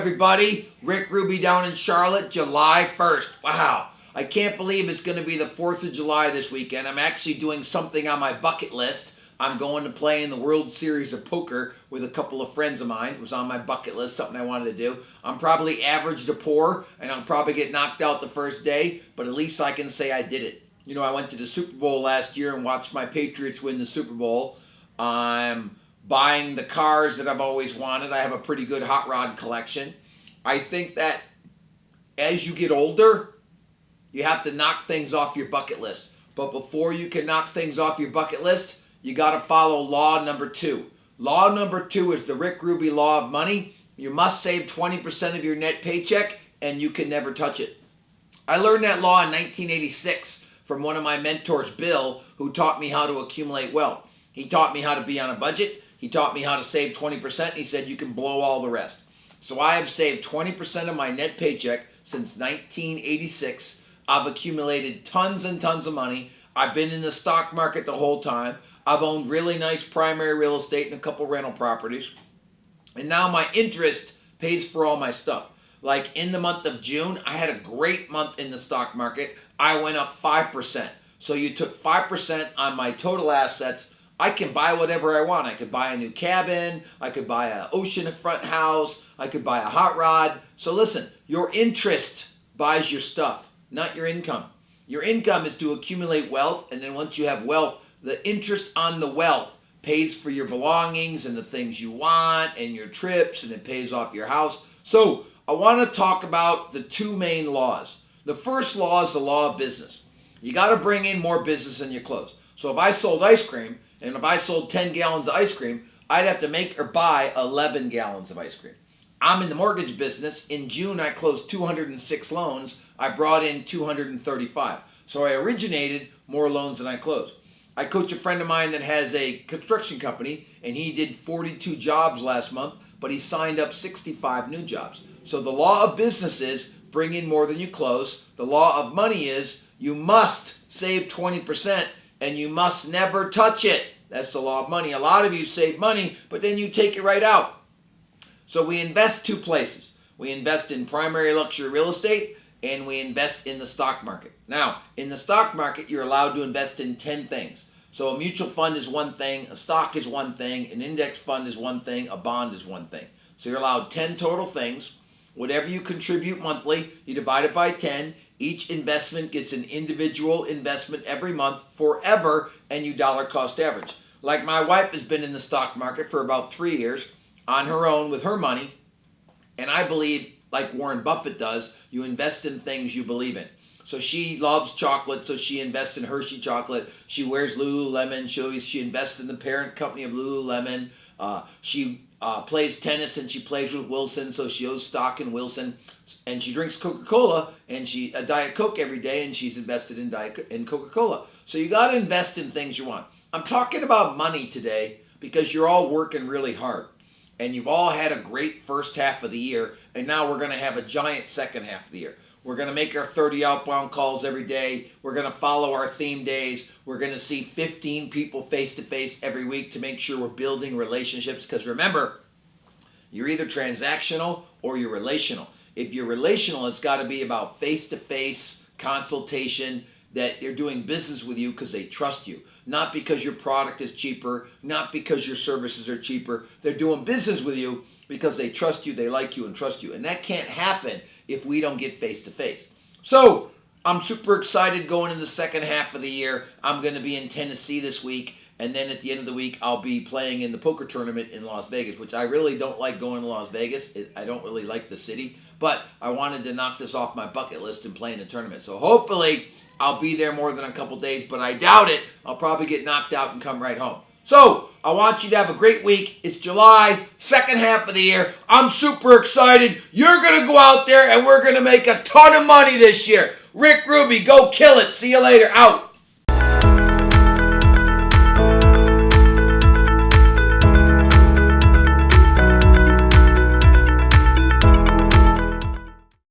everybody. Rick Ruby down in Charlotte, July 1st. Wow. I can't believe it's going to be the 4th of July this weekend. I'm actually doing something on my bucket list. I'm going to play in the World Series of Poker with a couple of friends of mine. It was on my bucket list, something I wanted to do. I'm probably average to poor, and I'll probably get knocked out the first day, but at least I can say I did it. You know, I went to the Super Bowl last year and watched my Patriots win the Super Bowl. I'm buying the cars that I've always wanted. I have a pretty good hot rod collection. I think that as you get older, you have to knock things off your bucket list. But before you can knock things off your bucket list, you got to follow law number 2. Law number 2 is the Rick Ruby law of money. You must save 20% of your net paycheck, and you can never touch it. I learned that law in 1986 from one of my mentors, Bill, who taught me how to accumulate wealth. He taught me how to be on a budget. He taught me how to save 20%. He said you can blow all the rest. So I have saved 20% of my net paycheck since 1986. I've accumulated tons and tons of money. I've been in the stock market the whole time. I've owned really nice primary real estate and a couple rental properties. And now my interest pays for all my stuff. Like in the month of June, I had a great month in the stock market. I went up 5%. So you took 5% on my total assets. I can buy whatever I want. I could buy a new cabin. I could buy an oceanfront house. I could buy a hot rod. So listen, your interest buys your stuff, not your income. Your income is to accumulate wealth, and then once you have wealth, the interest on the wealth pays for your belongings and the things you want and your trips, and it pays off your house. So I want to talk about the 2 main laws. The first law is the law of business. You got to bring in more business than you close. So if I sold ice cream, and if I sold 10 gallons of ice cream, I'd have to make or buy 11 gallons of ice cream. I'm in the mortgage business. In June, I closed 206 loans. I brought in 235. So I originated more loans than I closed. I coach a friend of mine that has a construction company, and he did 42 jobs last month, but he signed up 65 new jobs. So the law of business is bring in more than you close. The law of money is you must save 20%, and you must never touch it. That's the law of money. A lot of you save money, but then you take it right out. So we invest 2 places. We invest in primary luxury real estate, and we invest in the stock market. Now, in the stock market, you're allowed to invest in 10 things. So a mutual fund is one thing, a stock is one thing, an index fund is one thing, a bond is one thing. So you're allowed 10 total things. Whatever you contribute monthly, you divide it by 10. Each investment gets an individual investment every month forever, and you dollar cost average. Like my wife has been in the stock market for about 3 years on her own with her money, and I believe, like Warren Buffett does, you invest in things you believe in. So she loves chocolate, so she invests in Hershey chocolate. She wears Lululemon. She invests in the parent company of Lululemon. She plays tennis, and she plays with Wilson, so she owns stock in Wilson. And she drinks Coca-Cola, and a Diet Coke every day, and she's invested in Coca-Cola. So you got to invest in things you want. I'm talking about money today because you're all working really hard. And you've all had a great first half of the year, and now we're going to have a giant second half of the year. We're going to make our 30 outbound calls every day. We're going to follow our theme days. We're going to see 15 people face-to-face every week to make sure we're building relationships. Because remember, you're either transactional or you're relational. If you're relational, it's got to be about face-to-face consultation, that they're doing business with you because they trust you. Not because your product is cheaper, not because your services are cheaper. They're doing business with you because they trust you, they like you, and trust you. And that can't happen if we don't get face-to-face. So I'm super excited going into the second half of the year. I'm going to be in Tennessee this week, and then at the end of the week, I'll be playing in the poker tournament in Las Vegas, which I really don't like going to Las Vegas. I don't really like the city, but I wanted to knock this off my bucket list and play in the tournament. So hopefully I'll be there more than a couple days, but I doubt it. I'll probably get knocked out and come right home. So I want you to have a great week. It's July, second half of the year. I'm super excited. You're going to go out there and we're going to make a ton of money this year. Rick Ruby, go kill it. See you later. Out.